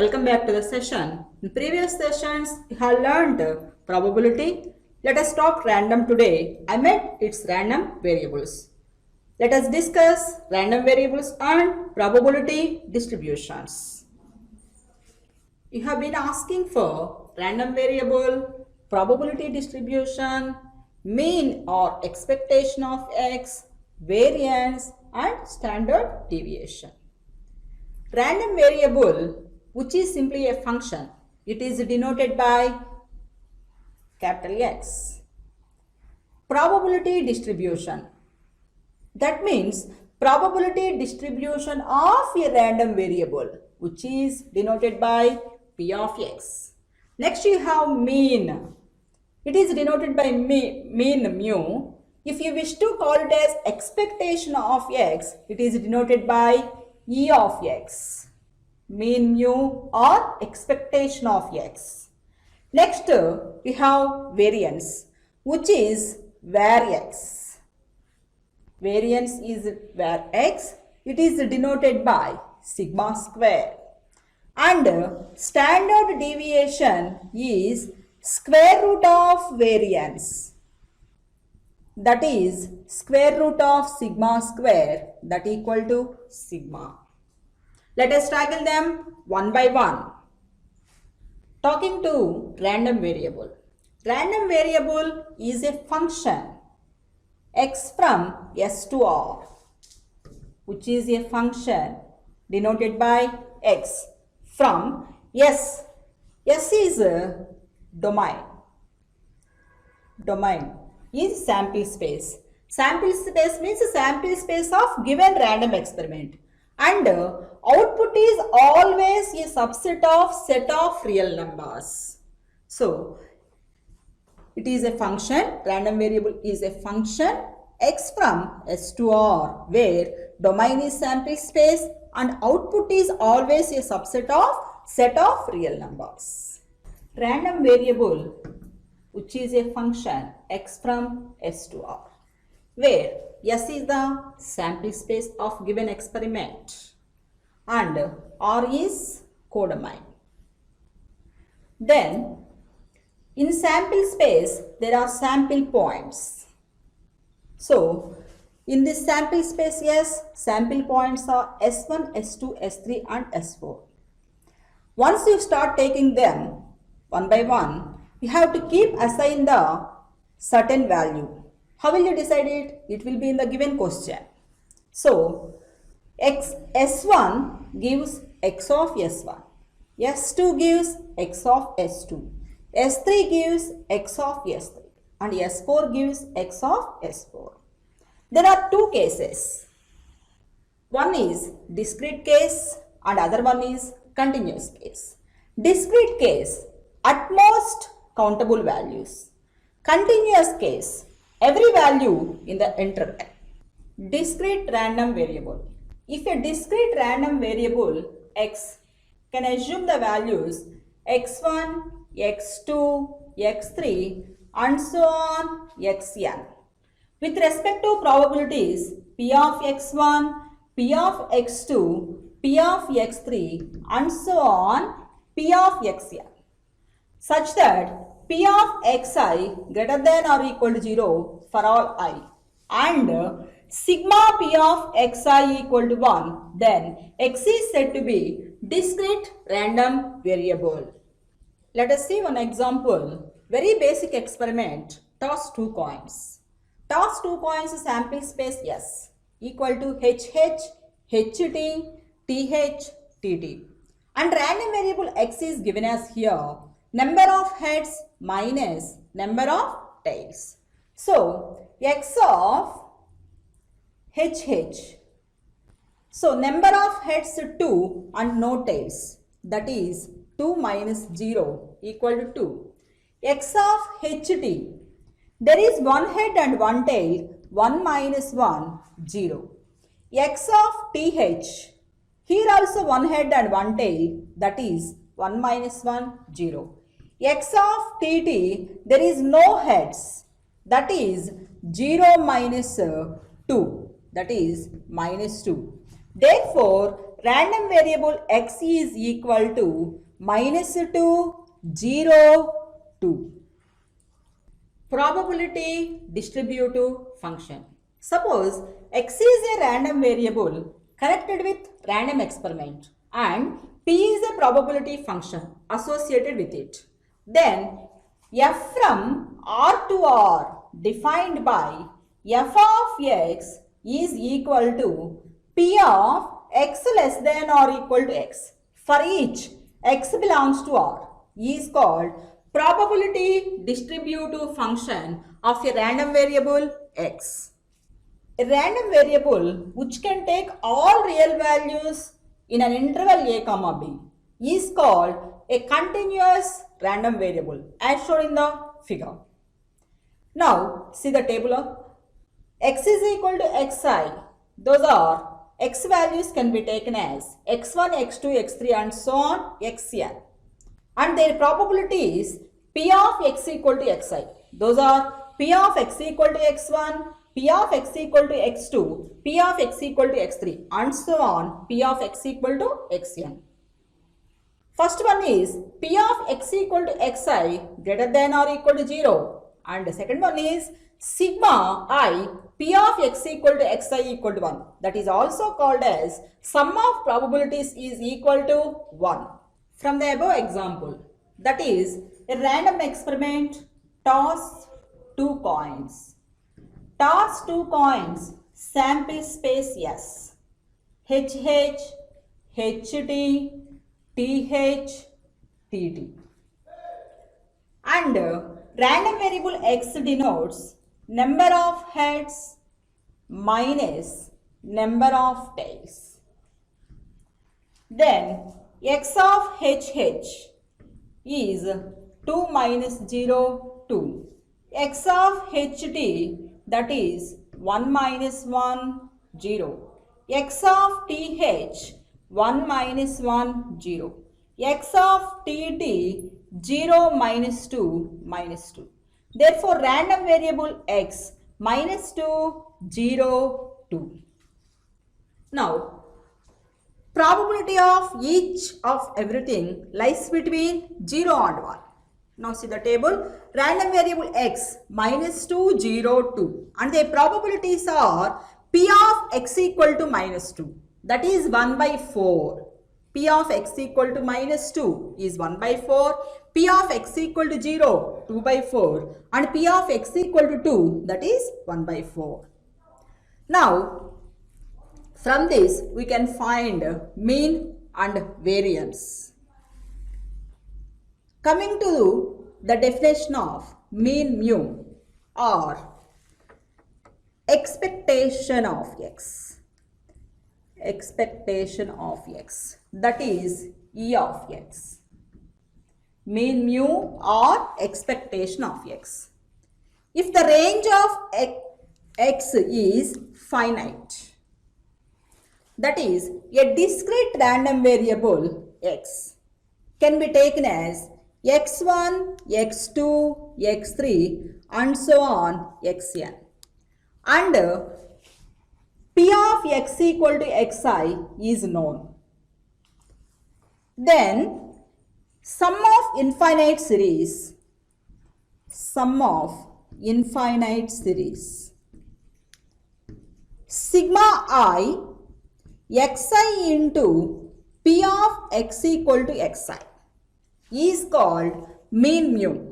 Welcome back to the session. In previous sessions, we have learned probability. Let us talk random today. I meant its random variables. Let us discuss random variables and probability distributions. You have been asking for random variable, probability distribution, mean or expectation of x, variance and standard deviation. Random variable, which is simply a function, it is denoted by capital X. Probability distribution, that means probability distribution of a random variable, which is denoted by P of X. Next you have mean. It is denoted by mean mu. If you wish to call it as expectation of X, it is denoted by E of X. Mean mu or expectation of X. Next we have variance, which is var X. Variance is var X. It is denoted by sigma square. And standard deviation is square root of variance. That is square root of sigma square, that equal to sigma. Let us tackle them one by one. Talking to random variable. Random variable is a function x from S to R, which is a function denoted by x from S. S is a domain. Domain is sample space. Sample space means a sample space of given random experiment. And output is always a subset of set of real numbers. So, it is a function, random variable is a function x from S to R, where domain is sample space and output is always a subset of set of real numbers. Random variable, which is a function x from S to R, where S is the sample space of given experiment and R is codomain. Then in sample space there are sample points. So in this sample space, yes, sample points are S1, S2, S3 and S4. Once you start taking them one by one, you have to keep assign the certain value. How will you decide it? It will be in the given question. So, S1 gives x of S1, S2 gives x of S2, S3 gives x of S3 and S4 gives x of S4. There are two cases. One is discrete case and other one is continuous case. Discrete case, at most countable values. Continuous case, every value in the interval. Discrete random variable. If a discrete random variable x can assume the values x1, x2, x3 and so on xn. With respect to probabilities p of x1, p of x2, p of x3 and so on p of xn, such that p of xi greater than or equal to 0 for all I and sigma p of xi equal to 1, then x is said to be discrete random variable. Let us see one example. Very basic experiment. Toss two coins. Toss two coins sample space S equal to HH, HT, TH, TT. And random variable x is given as here. Number of heads minus number of tails. So, x of HH. So, number of heads 2 and no tails. That is 2 minus 0 equal to 2. X of HT. There is one head and one tail. 1 minus 1, 0. X of TH. Here also one head and one tail. That is 1 minus 1, 0. X of TT, there is no heads, that is 0 minus 2, that is minus 2. Therefore, random variable x is equal to -2, 0, 2. Probability distributive function. Suppose x is a random variable connected with random experiment and p is a probability function associated with it. Then f from R to R defined by f of x is equal to p of x less than or equal to x for each x belongs to R is called probability distributive function of a random variable x. A random variable which can take all real values in an interval a comma b is called a continuous random variable as shown in the figure. Now see the table of x is equal to xi. Those are x values can be taken as x1, x2, x3 and so on xn. And their probability is p of x equal to xi. Those are p of x equal to x1, p of x equal to x2, p of x equal to x3 and so on p of x equal to xn. First one is p of x equal to xi greater than or equal to 0 and the second one is sigma I p of x equal to xi equal to 1. That is also called as sum of probabilities is equal to 1. From the above example, that is a random experiment, toss 2 coins. Toss 2 coins, sample space S, HH, HT, TH, TT. And random variable x denotes number of heads minus number of tails. Then x of HH is 2 minus 0, 2. X of HT that is 1 minus 1, 0. X of TH 1 minus 1, 0. X of TT 0 minus 2 minus 2. Therefore, random variable x minus 2, 0, 2. Now, probability of each of everything lies between 0 and 1. Now see the table. Random variable x minus 2, 0, 2 and the probabilities are p of x equal to minus 2 that is 1 by 4. P of x equal to minus 2 is 1 by 4. P of x equal to 0, 2 by 4 and P of x equal to 2 that is 1 by 4. Now from this we can find mean and variance. Coming to the definition of mean mu or expectation of x. Expectation of x that is E of x. Mean mu or expectation of x. If the range of x is finite, that is a discrete random variable x can be taken as x1, x2, x3 and so on xn. And p of x equal to xi is known. Then sum of infinite series, sigma I xi into p of x equal to xi is called mean mu.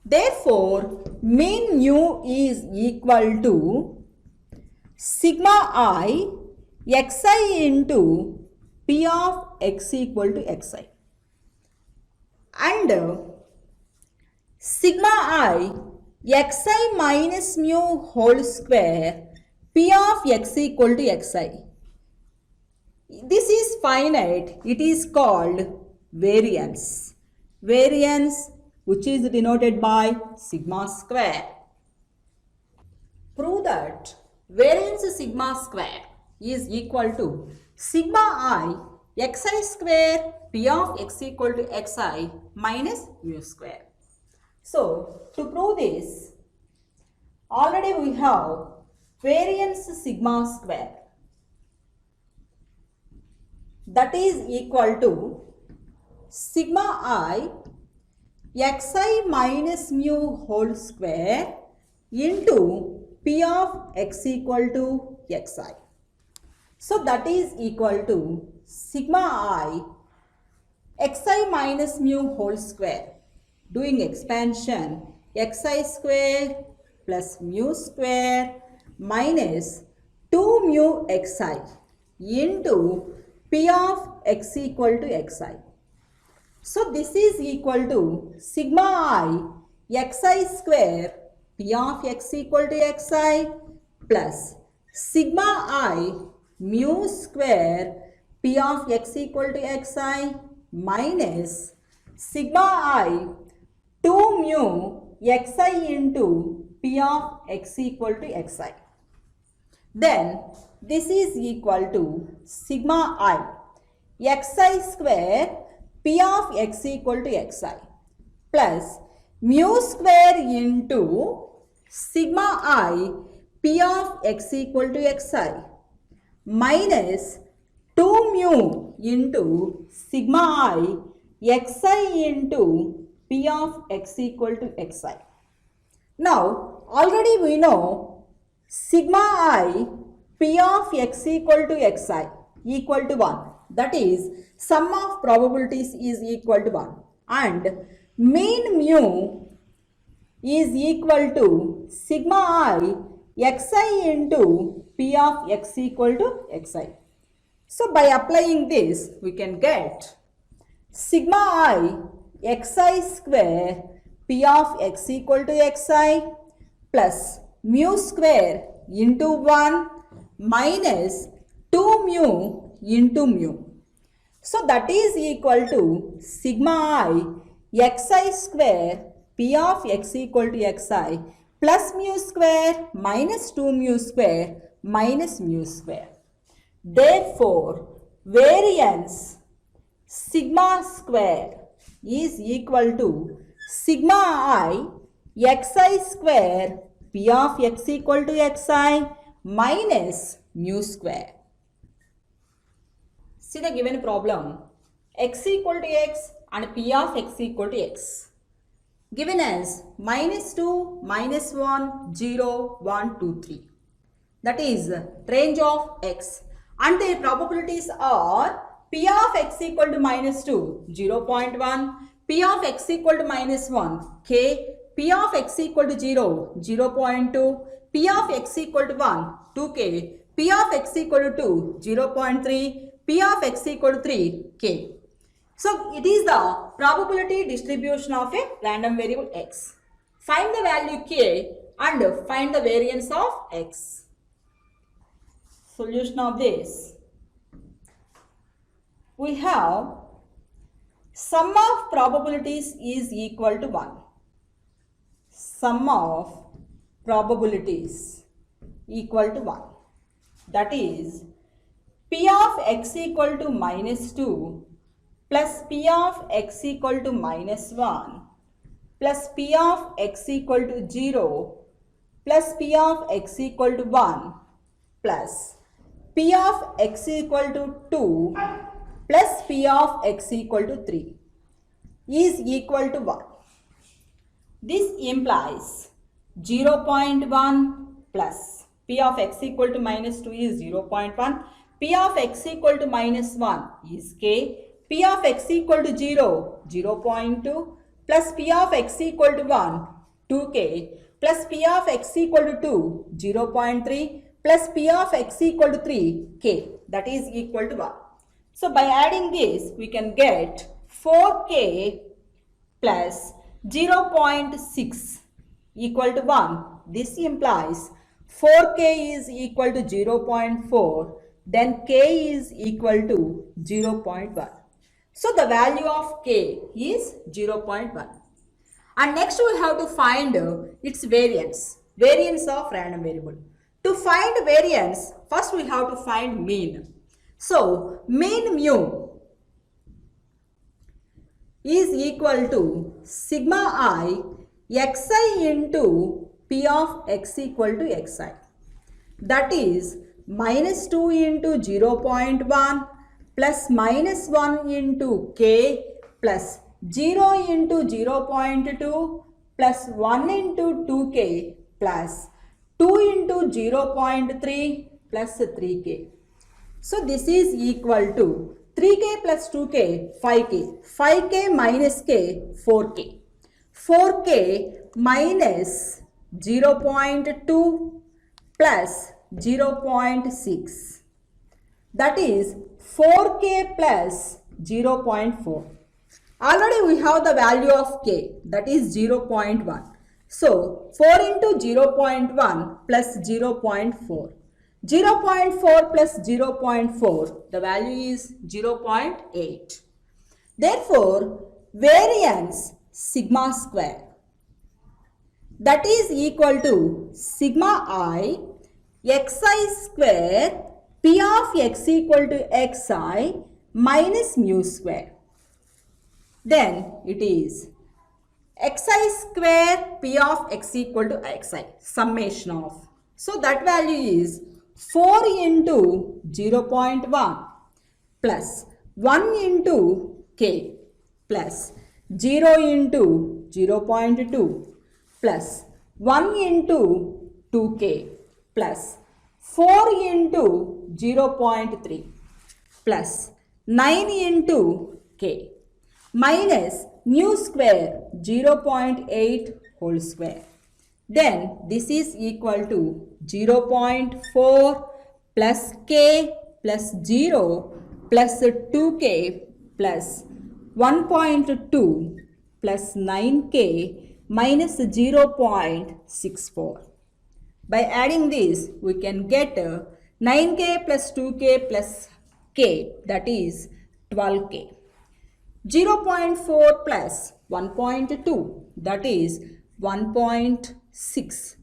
Therefore, mean mu is equal to sigma I xi into p of x equal to xi. And sigma I xi minus mu whole square p of x equal to xi. This is finite. It is called variance. Variance which is denoted by sigma square. Prove that variance sigma square is equal to sigma I xi square p of x equal to xi minus mu square. So, to prove this, Already we have variance sigma square, that is equal to sigma I xi minus mu whole square into p of x equal to xi. So that is equal to sigma I xi minus mu whole square, doing expansion, xi square plus mu square minus 2 mu xi into p of x equal to xi. So this is equal to sigma I xi square p of x equal to xi plus sigma I mu square p of x equal to xi minus sigma I 2 mu xi into p of x equal to xi. Then this is equal to sigma I xi square p of x equal to xi plus mu square into sigma I p of x equal to xi minus 2 mu into sigma I xi into p of x equal to xi. Now already we know sigma I p of x equal to xi equal to 1, that is sum of probabilities is equal to 1, and mean mu is equal to sigma I xi into p of x equal to xi. So by applying this we can get sigma I xi square p of x equal to xi plus mu square into 1 minus 2 mu into mu. So that is equal to sigma I xi square p of x equal to xi plus mu square minus 2 mu square minus mu square. Therefore, variance sigma square is equal to sigma I xi square p of x equal to xi minus mu square. See the given problem, x equal to x and p of x equal to x. Given as minus 2, minus 1, 0, 1, 2, 3. That is range of x. And the probabilities are p of x equal to minus 2, 0.1, p of x equal to minus 1, k, p of x equal to 0, 0.2, p of x equal to 1, 2k, p of x equal to 2, 0.3, p of x equal to 3, k. So it is the probability distribution of a random variable x. Find the value k and find the variance of x. Solution of this. We have sum of probabilities is equal to 1. Sum of probabilities equal to 1. That is p of x equal to minus 2 plus p of x equal to minus 1 plus p of x equal to 0 plus p of x equal to 1 plus p of x equal to 2 plus p of x equal to 3 is equal to 1. This implies 0.1 plus p of x equal to minus 2 is 0.1, p of x equal to minus 1 is k, p of x equal to 0, 0.2 plus p of x equal to 1, 2k plus p of x equal to 2, 0.3 plus p of x equal to 3, k, that is equal to 1. So by adding this we can get 4k plus 0.6 equal to 1. This implies 4k is equal to 0.4, then k is equal to 0.1. So the value of k is 0.1. And next we have to find its variance of random variable. To find variance, first we have to find mean. So mean mu is equal to sigma I xi into P of x equal to xi. That is minus 2 into 0.1 plus minus 1 into k plus 0 into 0.2 plus 1 into 2k plus 2 into 0.3 plus 3k. So this is equal to 3k plus 2k, 5k. 5k minus k, 4k. 4k minus 0.2 plus 0.6. That is 4k plus 0.4. Already we have the value of k, that is 0.1. So 4 into 0.1 plus 0.4. 0.4 plus 0.4, the value is 0.8. Therefore, variance sigma square, that is equal to sigma I xi square P of x equal to xi minus mu square. Then it is xi square P of x equal to xi, summation of. So that value is 4 into 0.1 plus 1 into k plus 0 into 0.2 plus 1 into 2k plus 4 into 0.3 plus 9 into k minus mu square 0.8 whole square. Then this is equal to 0.4 plus k plus 0 plus 2k plus 1.2 plus 9k minus 0.64. By adding this, we can get 9k plus 2k plus k, that is 12k. 0.4 plus 1.2, that is 1.6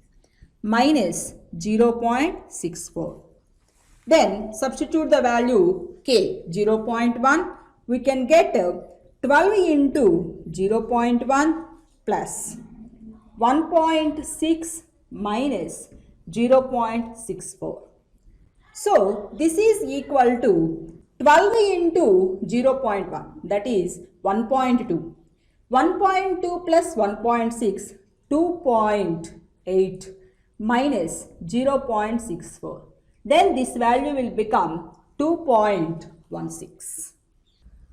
minus 0.64. Then substitute the value k, 0.1, we can get 12 into 0.1 plus 1.6 minus 0.64. So this is equal to 12 into 0.1, that is 1.2. 1.2 plus 1.6, 2.8 minus 0.64. Then this value will become 2.16.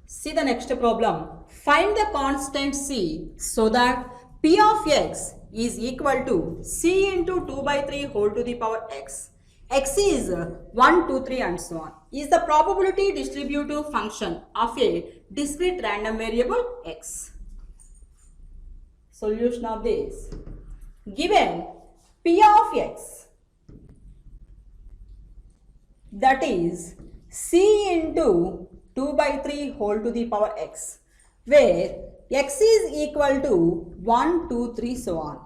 See the next problem. Find the constant c so that P of x is equal to c into 2 by 3 whole to the power x. X is 1, 2, 3 and so on. Is the probability distributive function of a discrete random variable x. Solution of this. Given P of x, that is c into 2 by 3 whole to the power x, where x is equal to 1, 2, 3 so on.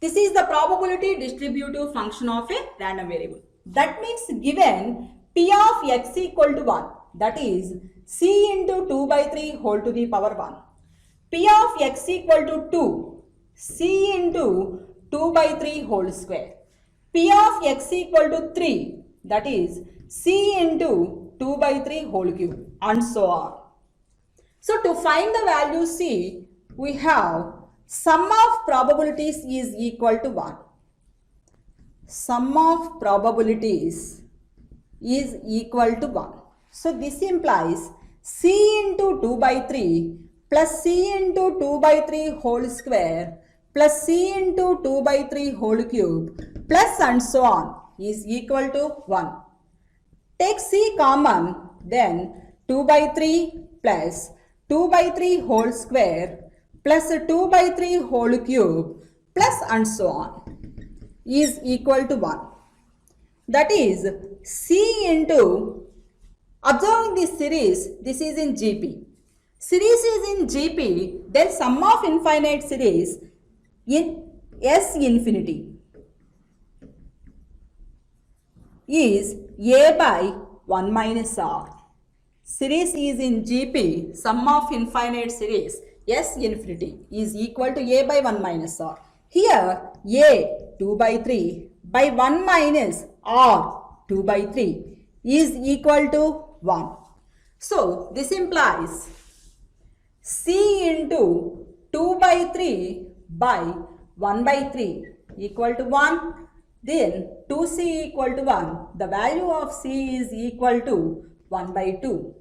This is the probability distributive function of a random variable. That means given P of x equal to 1, that is c into 2 by 3 whole to the power 1. P of x equal to 2, c into 2 by 3 whole square. P of x equal to 3, that is c into 2 by 3 whole cube and so on. So to find the value c, we have sum of probabilities is equal to 1. Sum of probabilities is equal to 1. So this implies c into 2 by 3 plus c into 2 by 3 whole square plus c into 2 by 3 whole cube plus and so on is equal to 1. Take c common, then 2 by 3 plus 2 by 3 whole square plus 2 by 3 whole cube plus and so on is equal to 1. That is c into, observing this series, this is in GP. Series is in GP, then sum of infinite series in S infinity is a by 1 minus r. Series is in GP, sum of infinite series S infinity is equal to a by 1 minus r. Here A 2 by 3 by 1 minus R 2 by 3 is equal to 1. So this implies C into 2 by 3 by 1 by 3 equal to 1. Then 2C equal to 1. The value of C is equal to 1 by 2.